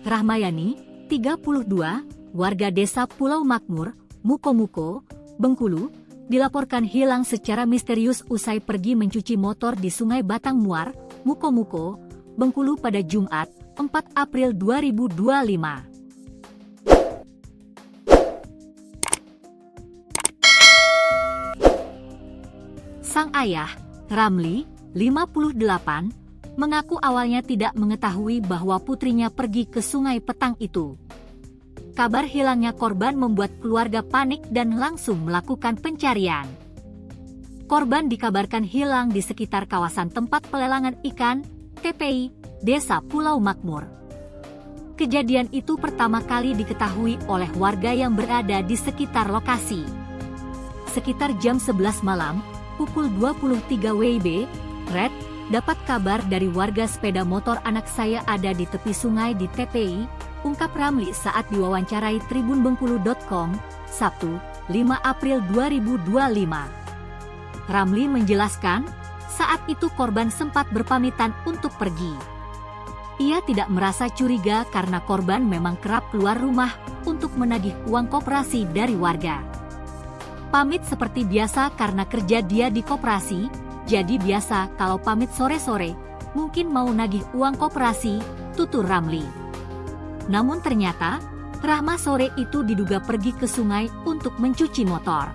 Rahmayani, 32, warga desa Pulau Makmur, Mukomuko, Bengkulu, dilaporkan hilang secara misterius usai pergi mencuci motor di Sungai Batang Muar, Mukomuko, Bengkulu pada Jumat, 4 April 2025. Sang ayah, Ramli, 58, mengaku awalnya tidak mengetahui bahwa putrinya pergi ke Sungai Petang itu. Kabar hilangnya korban membuat keluarga panik dan langsung melakukan pencarian. Korban dikabarkan hilang di sekitar kawasan tempat pelelangan ikan, TPI, Desa Pulau Makmur. Kejadian itu pertama kali diketahui oleh warga yang berada di sekitar lokasi. Sekitar jam 11 malam, pukul 23 WIB, Red dapat kabar dari warga sepeda motor anak saya ada di tepi sungai di TPI, ungkap Ramli saat diwawancarai tribunbengkulu.com, Sabtu, 5 April 2025. Ramli menjelaskan, saat itu korban sempat berpamitan untuk pergi. Ia tidak merasa curiga karena korban memang kerap keluar rumah untuk menagih uang koperasi dari warga. Pamit seperti biasa karena kerja dia di koperasi, jadi biasa kalau pamit sore-sore, mungkin mau nagih uang koperasi, tutur Ramli. Namun ternyata, Rahma sore itu diduga pergi ke sungai untuk mencuci motor.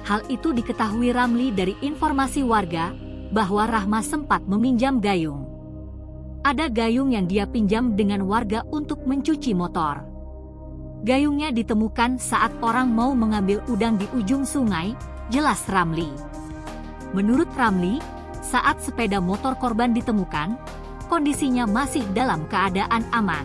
Hal itu diketahui Ramli dari informasi warga, bahwa Rahma sempat meminjam gayung. Ada gayung yang dia pinjam dengan warga untuk mencuci motor. Gayungnya ditemukan saat orang mau mengambil udang di ujung sungai, jelas Ramli. Menurut Ramli, saat sepeda motor korban ditemukan, kondisinya masih dalam keadaan aman.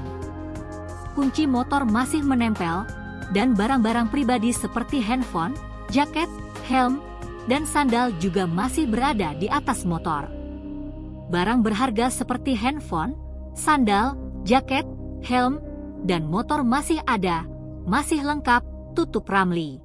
Kunci motor masih menempel, dan barang-barang pribadi seperti handphone, jaket, helm, dan sandal juga masih berada di atas motor. Barang berharga seperti handphone, sandal, jaket, helm, dan motor masih ada, masih lengkap, tutup Ramli.